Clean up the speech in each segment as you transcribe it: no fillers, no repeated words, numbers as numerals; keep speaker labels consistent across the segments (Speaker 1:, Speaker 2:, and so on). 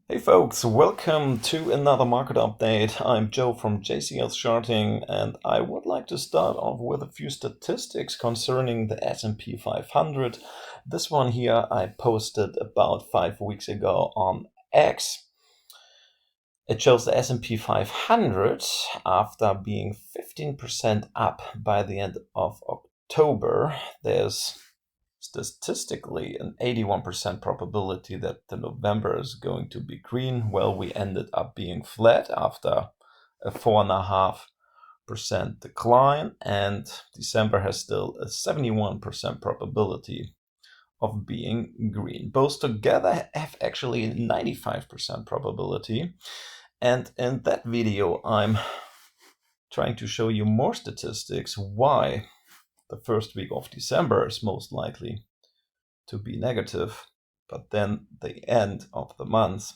Speaker 1: Hey folks, welcome to another market update. I'm Joe from JCS-Charting, and I would like to start off with a few statistics concerning the S&P 500. This one here I posted about 5 weeks ago on X. It shows the S&P 500 after being 15% up by the end of October. There's statistically an 81% probability that the November is going to be green. Well, we ended up being flat after a 4.5% decline, and December has still a 71% probability of being green. Both together have actually a 95% probability. And in that video, I'm trying to show you more statistics why the first week of December is most likely to be negative, but then the end of the month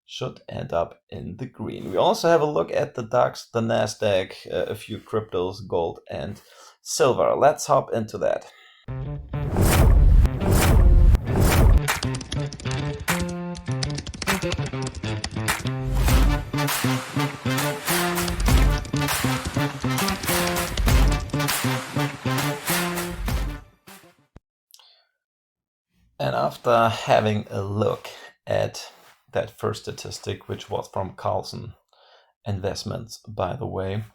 Speaker 1: should end up in the green. We also have a look at the DAX, the NASDAQ, a few cryptos, gold and silver. Let's hop into that. And after having a look at that first statistic, which was from Carlson Investments, by the way,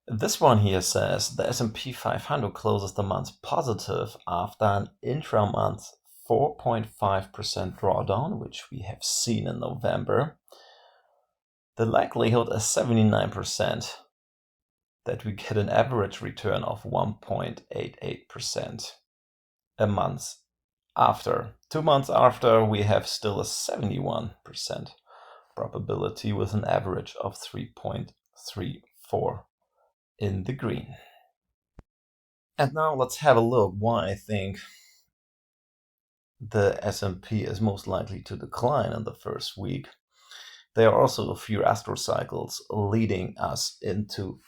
Speaker 1: this one here says the S&P 500 closes the month positive after an intra-month 4.5% drawdown, which we have seen in November. The likelihood is 79% that we get an average return of 1.88% a month after. 2 months after, we have still a 71% probability with an average of 3.34 in the green. And now let's have a look why I think the S&P is most likely to decline in the first week. There are also a few astro cycles leading us into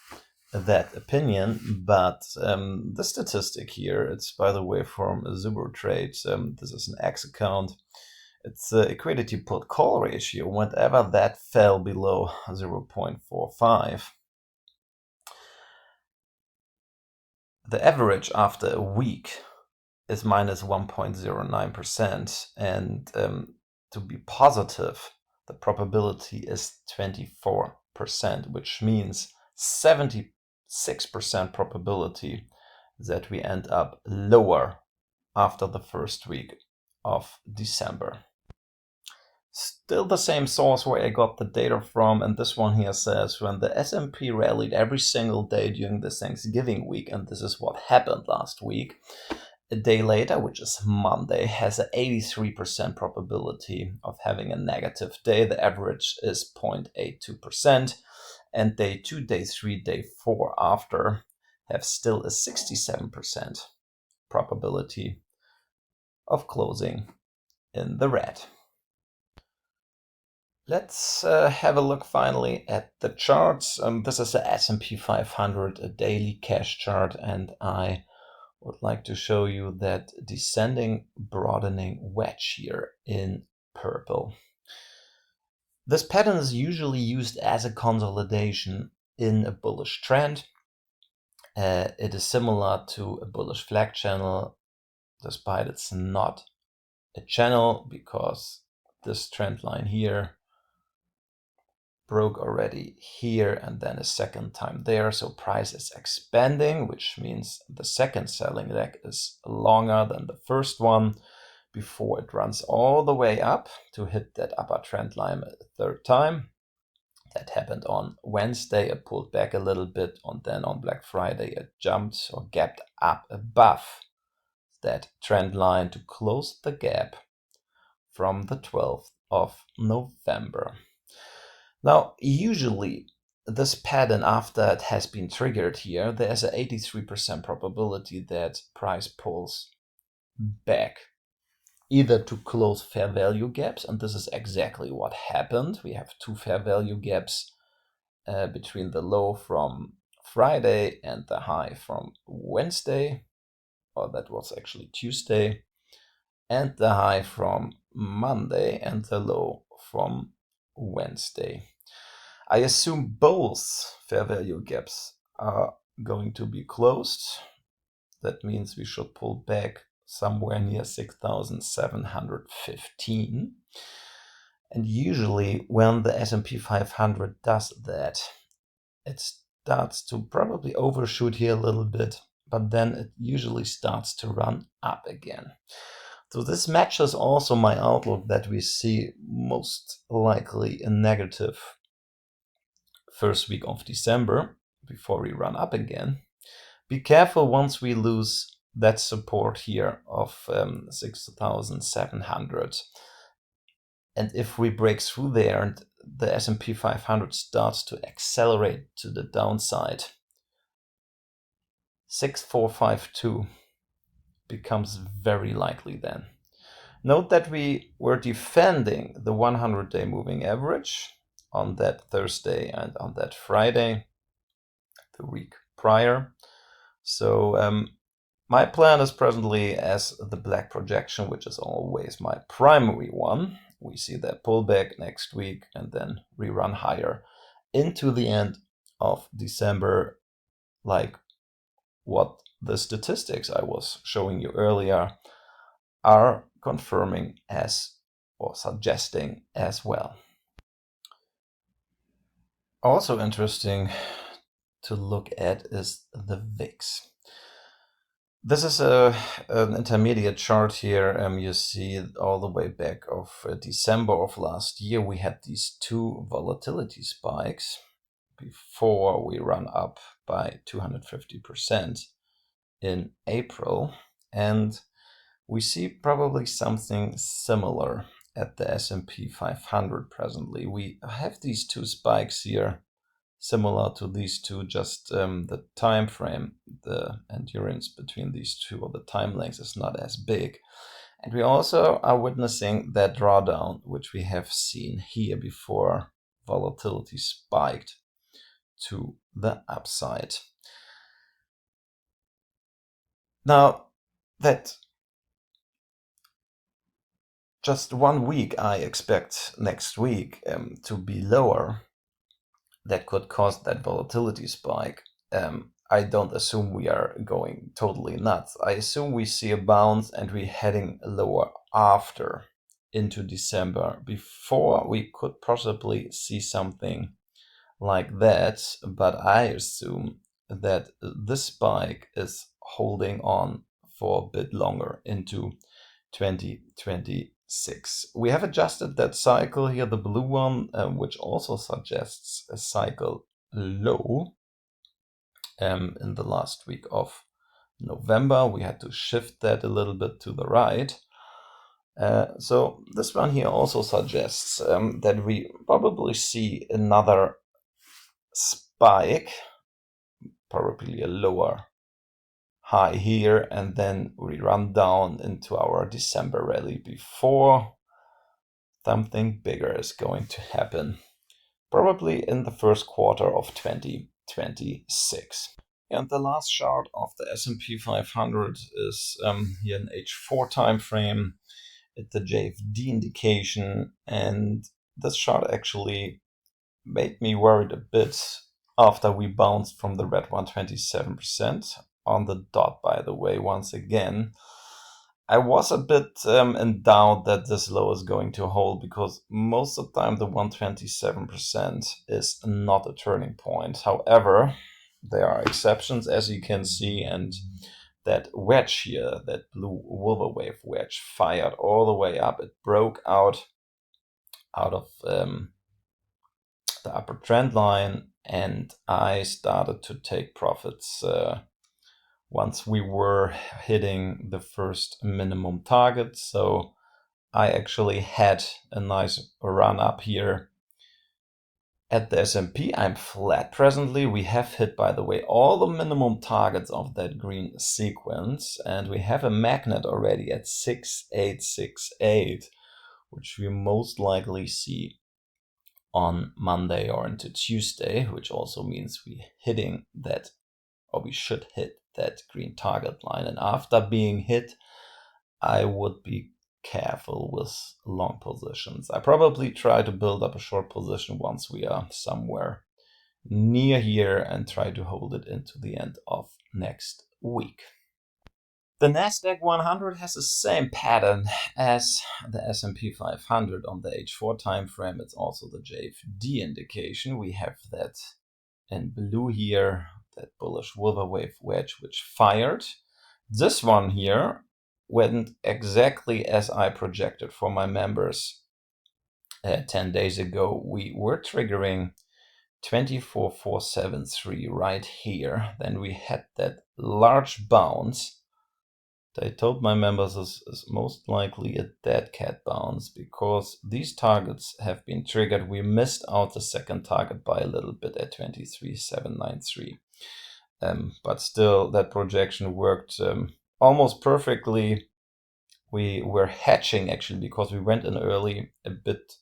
Speaker 1: that opinion, but the statistic here, it's by the way from Zubro Trade. This is an X account. It's the equity put call ratio. Whenever that fell below 0.45, the average after a week is minus 1.09%, and to be positive, the probability is 24%, which means 76% probability that we end up lower after the first week of December. Still the same source where I got the data from, and this one here says when the S&P rallied every single day during the Thanksgiving week, and this is what happened last week, a day later, which is Monday, has an 83% probability of having a negative day. The average is 0.82%. And day 2, day 3, day 4 after have still a 67% probability of closing in the red. Let's have a look finally at the charts. This is the S&P 500, a daily cash chart, and I would like to show you that descending broadening wedge here in purple. This pattern is usually used as a consolidation in a bullish trend. It is similar to a bullish flag channel, despite it's not a channel, because this trend line here broke already here and then a second time there. So price is expanding, which means the second selling leg is longer than the first one before it runs all the way up to hit that upper trend line a third time. That happened on Wednesday. It pulled back a little bit, and then on Black Friday it jumped or gapped up above that trend line to close the gap from the 12th of November. Now, usually this pattern, after it has been triggered here, there's an 83% probability that price pulls back, either to close fair value gaps, and this is exactly what happened. We have two fair value gaps between the low from Friday and the high from Wednesday, or that was actually Tuesday. and the high from Monday and the low from Wednesday. I assume both fair value gaps are going to be closed. That means we should pull back somewhere near 6,715. And usually when the S&P 500 does that, it starts to probably overshoot here a little bit, but then it usually starts to run up again. So this matches also my outlook that we see most likely a negative first week of December before we run up again. Be careful once we lose that support here of 6,700. And if we break through there and the S&P 500 starts to accelerate to the downside, 6,452 becomes very likely then. Note that we were defending the 100-day moving average on that Thursday and on that Friday, the week prior. So my plan is presently as the black projection, which is always my primary one. We see that pullback next week and then rerun higher into the end of December, like what the statistics I was showing you earlier are confirming as or suggesting as well. Also interesting to look at is the VIX. This is an intermediate chart here. You see all the way back of December of last year, we had these two volatility spikes before we run up by 250% in April. And we see probably something similar at the S&P 500 presently. We have these two spikes here, similar to these two, just the time frame, the endurance between these two, or the time length is not as big. And we also are witnessing that drawdown, which we have seen here before volatility spiked to the upside. Now, that just 1 week, I expect next week to be lower, that could cause that volatility spike. I don't assume we are going totally nuts. I assume we see a bounce and we're heading lower after into December. Before we could possibly see something like that, but I assume that this spike is holding on for a bit longer into 2026. We have adjusted that cycle here, the blue one, which also suggests a cycle low in the last week of November. We had to shift that a little bit to the right. So this one here also suggests that we probably see another spike, probably a lower high here, and then we run down into our December rally before something bigger is going to happen, probably in the first quarter of 2026. And the last chart of the S&P 500 is here an H4 time frame. It's the JFD indication, and this chart actually made me worried a bit after we bounced from the red 127% on the dot, by the way, once again. I was a bit in doubt that this low is going to hold, because most of the time the 127% is not a turning point. However, there are exceptions, as you can see, and that wedge here, that blue Elliott Wave wedge, fired all the way up. It broke out of the upper trend line, and I started to take profits once we were hitting the first minimum target. So I actually had a nice run up here at the S&P. I'm flat presently. We have hit, by the way, all the minimum targets of that green sequence, and we have a magnet already at 6868, which we most likely see on Monday or into Tuesday, which also means we hitting that, or we should hit that green target line. And after being hit, I would be careful with long positions. I probably try to build up a short position once we are somewhere near here and try to hold it into the end of next week. The NASDAQ 100 has the same pattern as the SP 500 on the H4 time frame. It's also the JFD indication. We have that in blue here, that bullish wave wedge, which fired. This one here went exactly as I projected for my members 10 days ago. We were triggering 24,473 right here. Then we had that large bounce. I told my members this is most likely a dead cat bounce because these targets have been triggered. We missed out the second target by a little bit at 23,793. But still, that projection worked almost perfectly. We were hatching actually because we went in early a bit.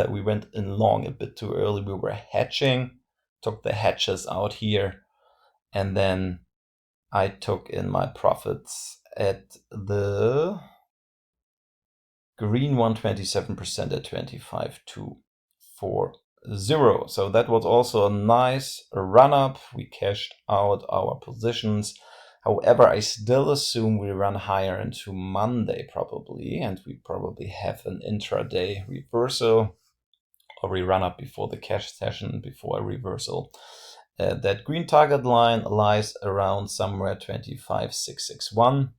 Speaker 1: We went in long a bit too early. We were hatching, took the hatches out here, and then I took in my profits at the green 127% at 25,240. So that was also a nice run up. We cashed out our positions. However, I still assume we run higher into Monday probably, and we probably have an intraday reversal, or we run up before the cash session, before a reversal. That green target line lies around somewhere 25,661.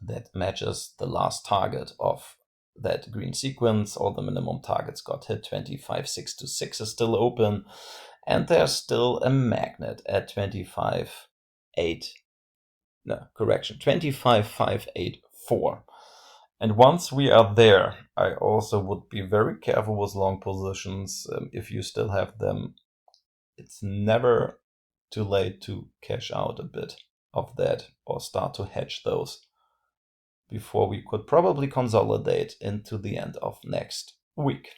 Speaker 1: That matches the last target of that green sequence. All the minimum targets got hit. 25,626 is still open, and there's still a magnet at 25,584. And once we are there, I also would be very careful with long positions. If you still have them, it's never too late to cash out a bit of that or start to hedge those before we could probably consolidate into the end of next week.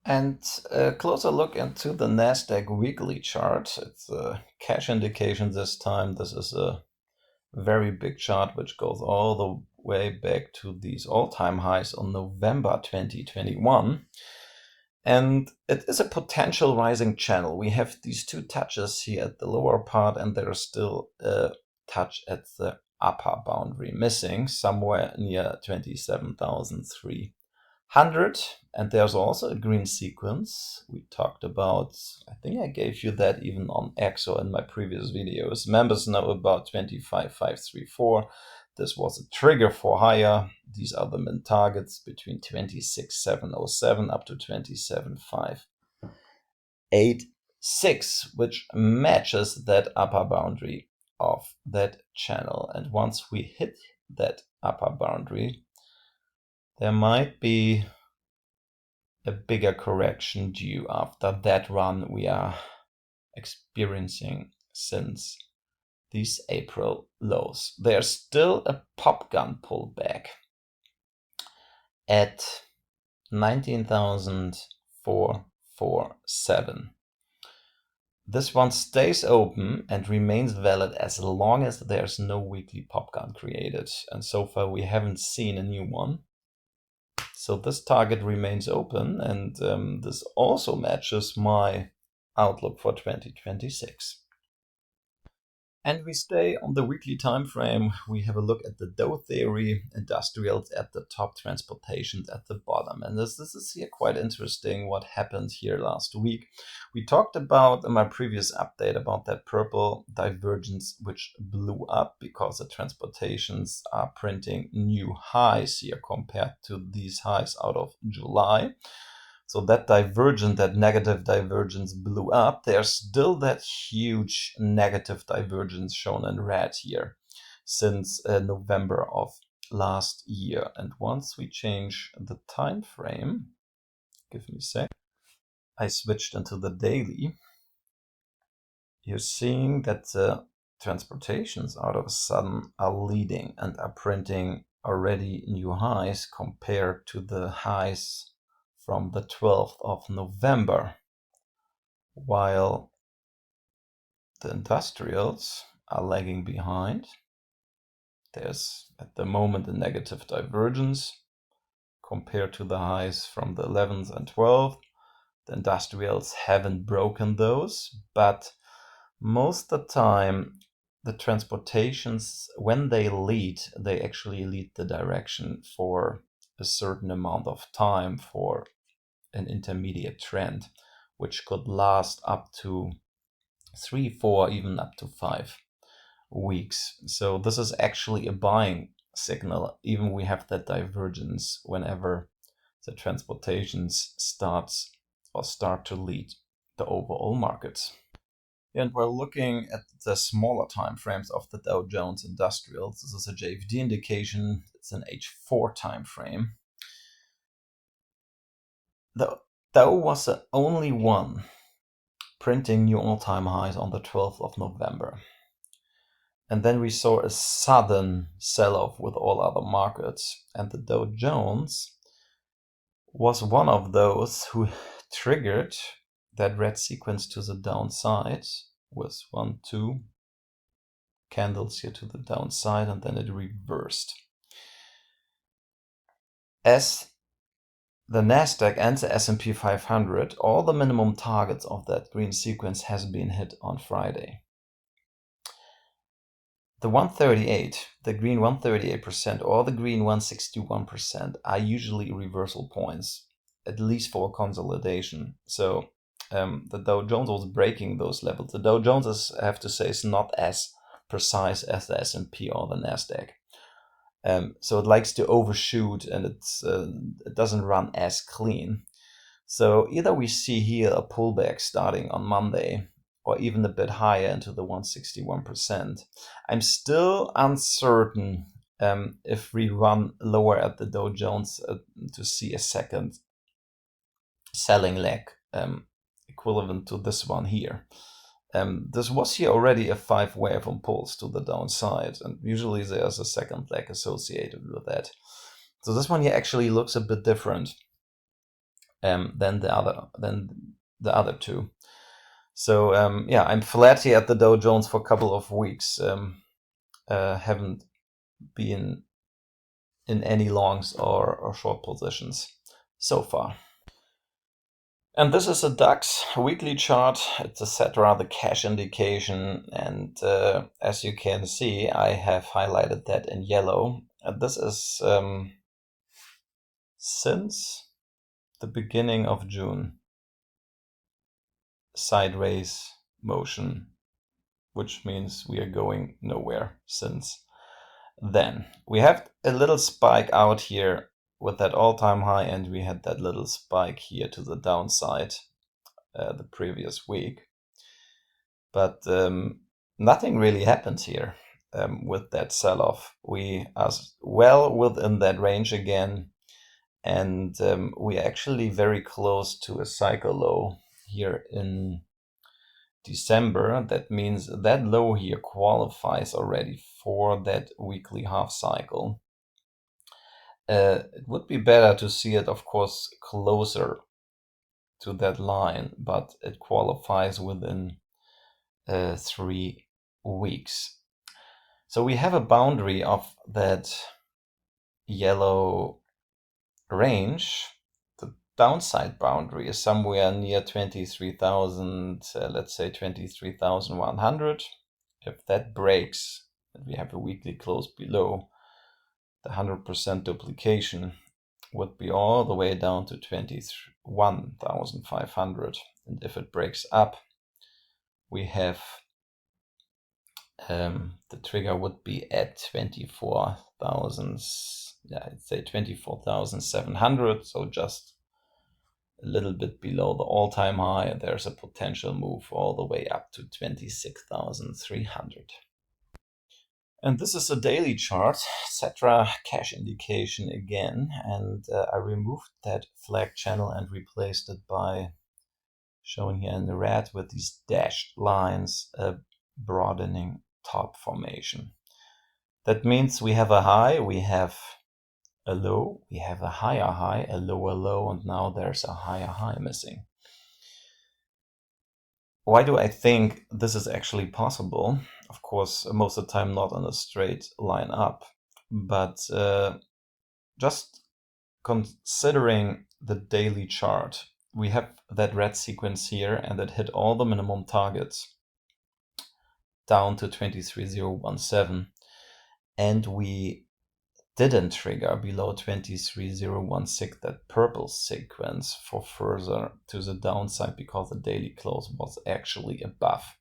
Speaker 1: And a closer look into the NASDAQ weekly chart. It's a cash indication this time. This is a very big chart which goes all the way back to these all-time highs on November 2021. And it is a potential rising channel. We have these two touches here at the lower part, and there is still a touch at the upper boundary missing, somewhere near 27,300. And there's also a green sequence we talked about. I think I gave you that even on X or in my previous videos. Members know about 25,534. This was a trigger for higher. These are the min targets between 26,707 up to 27,586, which matches that upper boundary of that channel. And once we hit that upper boundary, there might be a bigger correction due after that run we are experiencing since these April lows. There's still a pop gun pullback at 19,447. This one stays open and remains valid as long as there's no weekly pop gun created. And so far we haven't seen a new one. So this target remains open, and this also matches my outlook for 2026. And we stay on the weekly time frame. We have a look at the Dow theory, industrials at the top, transportations at the bottom. And this is here quite interesting what happened here last week. We talked about in my previous update about that purple divergence which blew up because the transportations are printing new highs here compared to these highs out of July. So that divergence, that negative divergence blew up. There's still that huge negative divergence shown in red here since November of last year. And once we change the time frame, give me a sec, I switched into the daily. You're seeing that the transportations out of a sudden are leading and are printing already new highs compared to the highs from the 12th of November, while the industrials are lagging behind. There's at the moment a negative divergence compared to the highs from the 11th and 12th. The industrials haven't broken those, but most of the time the transportations, when they lead, they actually lead the direction for a certain amount of time for an intermediate trend, which could last up to 3, 4, even up to 5 weeks. So this is actually a buying signal. Even we have that divergence whenever the transportations start to lead the overall markets. And we're looking at the smaller time frames of the Dow Jones Industrials. This is a JFD indication. It's an H4 time frame. The Dow was the only one printing new all-time highs on the 12th of November. And then we saw a sudden sell-off with all other markets. And the Dow Jones was one of those who triggered that red sequence to the downside with 1, 2 candles here to the downside, and then it reversed. As the NASDAQ and the SP 500, all the minimum targets of that green sequence has been hit on Friday. The 138, the green 138% or the green 161% are usually reversal points, at least for consolidation. So the Dow Jones was breaking those levels. The Dow Jones, I have to say, is not as precise as the S&P or the NASDAQ. So it likes to overshoot, and it doesn't run as clean. So either we see here a pullback starting on Monday, or even a bit higher into the 161%. I'm still uncertain if we run lower at the Dow Jones to see a second selling leg equivalent to this one here. This was here already a 5-wave impulse to the downside, and usually there's a second leg associated with that. So this one here actually looks a bit different than the other two. So yeah, I'm flat here at the Dow Jones for a couple of weeks. Haven't been in any longs or short positions so far. And this is a DAX weekly chart. It's etc. the cash indication, and as you can see, I have highlighted that in yellow. And this is since the beginning of June. Sideways motion, which means we are going nowhere since then. We have a little spike out here with that all-time high, and we had that little spike here to the downside the previous week. But nothing really happens here with that sell-off. We are well within that range again, and we are actually very close to a cycle low here in December. That means that low here qualifies already for that weekly half cycle. It would be better to see it, of course, closer to that line, but it qualifies within 3 weeks. So we have a boundary of that yellow range. The downside boundary is somewhere near 23,000, let's say 23,100. If that breaks, and we have a weekly close below, the 100% duplication would be all the way down to 21,500. And if it breaks up, we have the trigger would be at 24,000, I'd say 24,700, so just a little bit below the all-time high. There's a potential move all the way up to 26,300. And this is a daily chart, etc. cash indication again, and I removed that flag channel and replaced it by showing here in the red with these dashed lines, a broadening top formation. That means we have a high, we have a low, we have a higher high, a lower low, and now there's a higher high missing. Why do I think this is actually possible? Of course, most of the time not in a straight line up, but just considering the daily chart, we have that red sequence here, and it hit all the minimum targets down to 23,017, and we didn't trigger below 23,016, that purple sequence, for further to the downside, because the daily close was actually above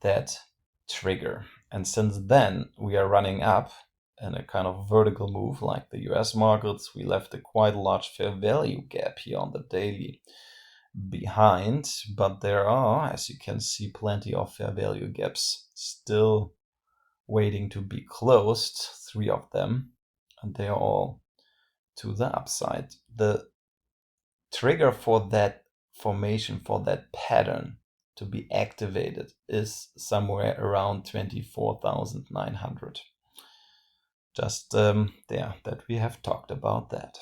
Speaker 1: that trigger. And since then we are running up in a kind of vertical move like the US markets. We left a quite large fair value gap here on the daily behind, but there are, as you can see, plenty of fair value gaps still waiting to be closed, 3 of them, and they are all to the upside. The trigger for that formation, for that pattern to be activated, is somewhere around 24,900. Just there, that we have talked about that.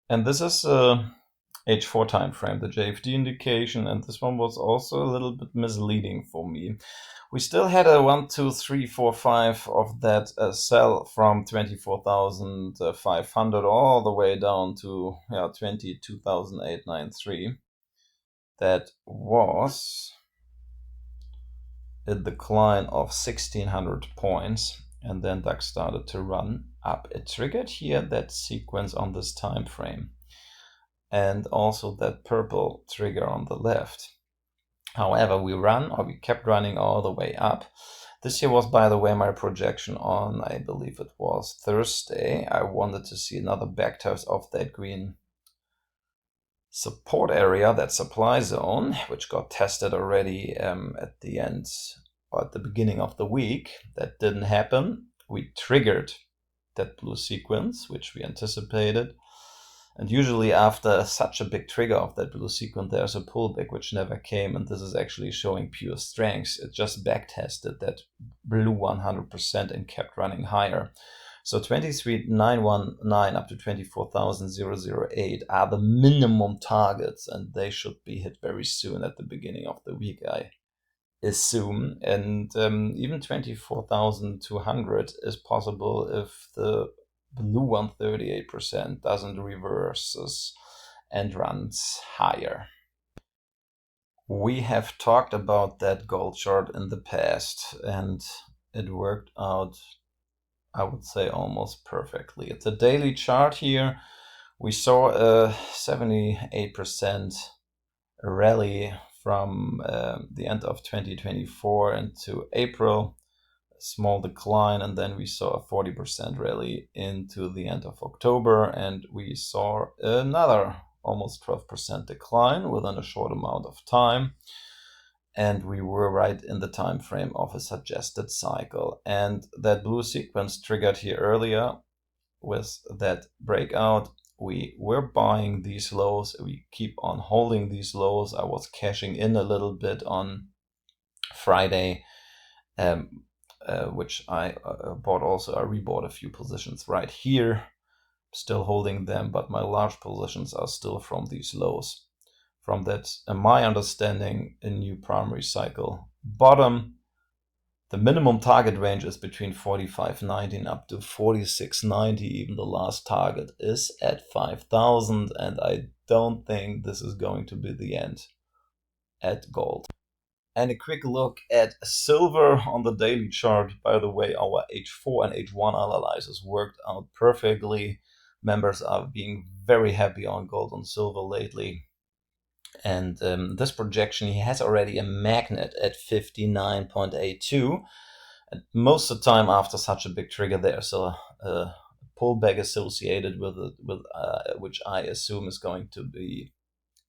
Speaker 1: And this is H4 time frame, the JFD indication, and this one was also a little bit misleading for me. We still had a 1, 2, 3, 4, 5 of that sell from 24,500 all the way down to 22,893. That was a decline of 1,600 points, and then DAX started to run up. It triggered here that sequence on this time frame, and also that purple trigger on the left. However, we kept running all the way up. This here was, by the way, my projection on, I believe it was Thursday. I wanted to see another backtest of that green support area, that supply zone, which got tested already at the end, or at the beginning of the week. That didn't happen. We triggered that blue sequence, which we anticipated. And usually after such a big trigger of that blue sequence, there's a pullback, which never came. And this is actually showing pure strength. It just backtested that blue 100% and kept running higher. So 23,919 up to 24,008 are the minimum targets, and they should be hit very soon at the beginning of the week, I assume. And even 24,200 is possible if the blue 138% doesn't reverses and runs higher. We have talked about that gold chart in the past, and it worked out, I would say, almost perfectly. It's a daily chart here. We saw a 78% rally from the end of 2024 into April, a small decline, and then we saw a 40% rally into the end of October, and we saw another almost 12% decline within a short amount of time. And we were right in the time frame of a suggested cycle. And that blue sequence triggered here earlier with that breakout. We were buying these lows. We keep on holding these lows. I was cashing in a little bit on Friday, which I bought also. I rebought a few positions right here. Still holding them, but my large positions are still from these lows. From that, my understanding, a new primary cycle bottom. The minimum target range is between 45.90 up to 46.90. Even the last target is at 5,000, and I don't think this is going to be the end at gold. And a quick look at silver on the daily chart. By the way, our H4 and H1 analysis worked out perfectly. Members are being very happy on gold and silver lately. And this projection, he has already a magnet at 59.82. And most of the time after such a big trigger, there's a pullback associated with it, which I assume is going to be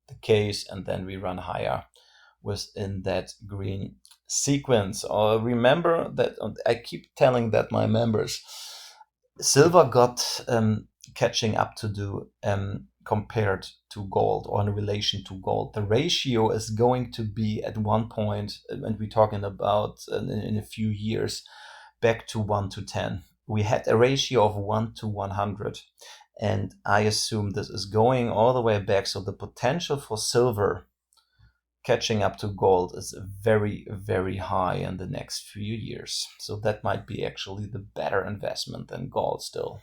Speaker 1: the case. And then we run higher within that green sequence. Remember that I keep telling that my members, silver got catching up to do compared to gold, or in relation to gold. The ratio is going to be at one point, and we're talking about in a few years, back to 1 to 10. We had a ratio of 1 to 100, and I assume this is going all the way back. So the potential for silver catching up to gold is very, very high in the next few years. So that might be actually the better investment than gold still.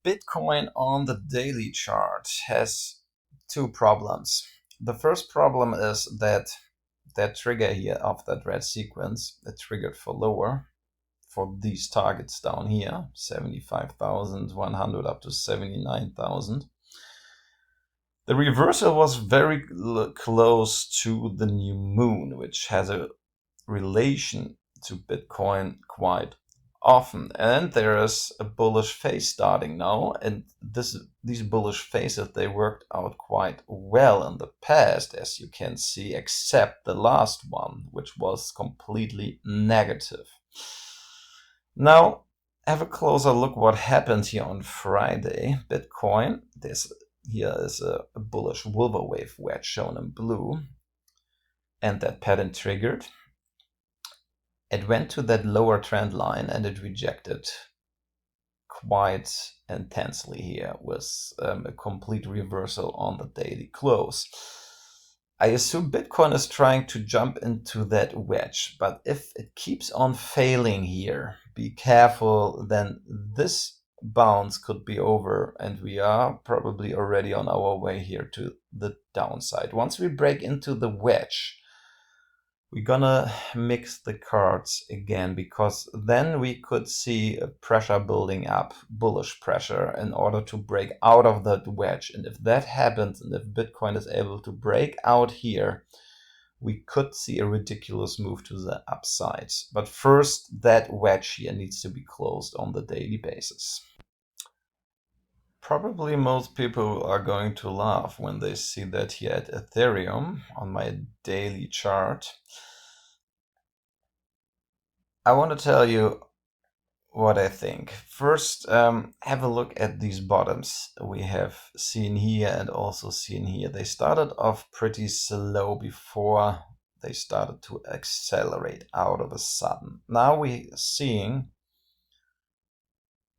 Speaker 1: Bitcoin on the daily chart has two problems. The first problem is that trigger here of that red sequence, it triggered for lower for these targets down here, 75,100 up to 79,000. The reversal was very close to the new moon, which has a relation to Bitcoin quite often. And there is a bullish phase starting now. And these bullish phases, they worked out quite well in the past, as you can see, except the last one, which was completely negative. Now, have a closer look what happened here on Friday. Bitcoin, here is a bullish Elliott Wave wedge shown in blue, and that pattern triggered. It went to that lower trend line and it rejected quite intensely here with a complete reversal on the daily close. I assume Bitcoin is trying to jump into that wedge, but if it keeps on failing here, be careful, then this bounce could be over and we are probably already on our way here to the downside. Once we break into the wedge, we're gonna mix the cards again, because then we could see a pressure building up, bullish pressure, in order to break out of that wedge. And if that happens, and if Bitcoin is able to break out here, we could see a ridiculous move to the upside. But first, that wedge here needs to be closed on the daily basis. Probably most people are going to laugh when they see that here at Ethereum on my daily chart. I want to tell you what I think. First, have a look at these bottoms we have seen here and also seen here. They started off pretty slow before they started to accelerate out of a sudden. Now we're seeing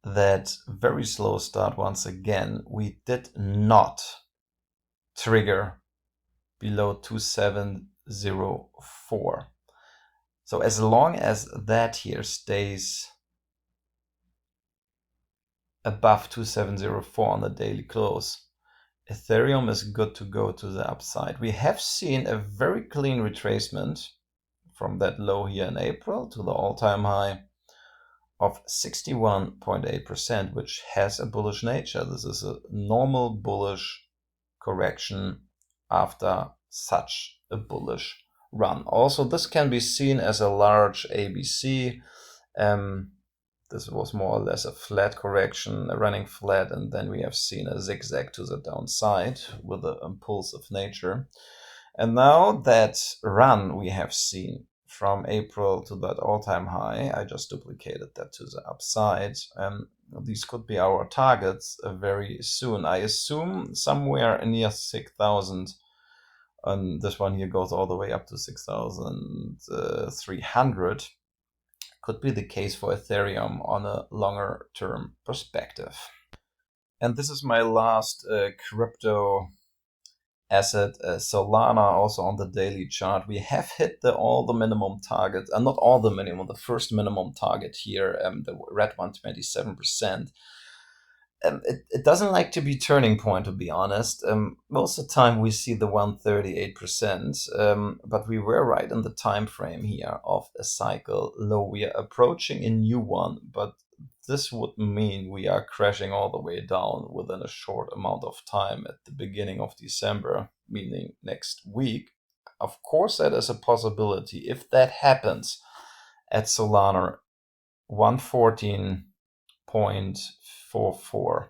Speaker 1: that very slow start once again. We did not trigger below 2704. So as long as that here stays above 2704 on the daily close, Ethereum is good to go to the upside. We have seen a very clean retracement from that low here in April to the all-time high of 61.8%, which has a bullish nature. This is a normal bullish correction after such a bullish run. Also, this can be seen as a large ABC. This was more or less a flat correction, a running flat, and then we have seen a zigzag to the downside with an impulsive nature. And now that run we have seen from April to that all-time high, I just duplicated that to the upside. These could be our targets very soon. I assume somewhere near 6,000. And this one here goes all the way up to 6,300. Could be the case for Ethereum on a longer term perspective. And this is my last crypto asset, Solana, also on the daily chart. We have hit all the minimum targets, not all the minimum, the first minimum target here, the red one, 27%. It doesn't like to be turning point, to be honest. Most of the time we see the 138%, but we were right in the time frame here of a cycle low. We are approaching a new one, but this would mean we are crashing all the way down within a short amount of time at the beginning of December, meaning next week. Of course, that is a possibility. If that happens at Solana, 114.44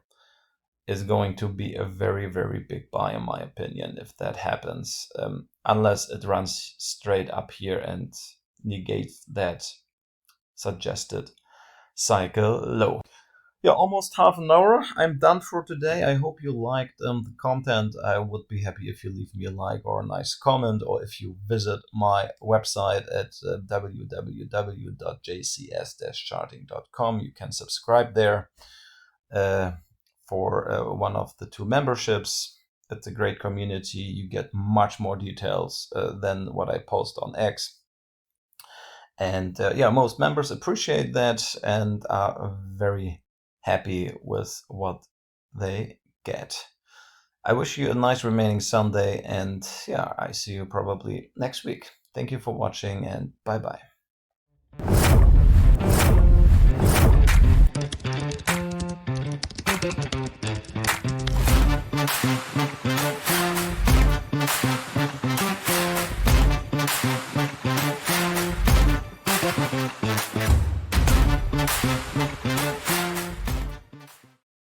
Speaker 1: is going to be a very, very big buy, in my opinion, if that happens, unless it runs straight up here and negates that suggested cycle low. Yeah, almost half an hour. I'm done for today. I hope you liked the content. I would be happy if you leave me a like or a nice comment, or if you visit my website at www.jcs-charting.com. You can subscribe there for one of the two memberships. It's a great community. You get much more details than what I post on X. And yeah, most members appreciate that and are very happy with what they get. I wish you a nice remaining Sunday, and yeah, I see you probably next week. Thank you for watching, and bye-bye.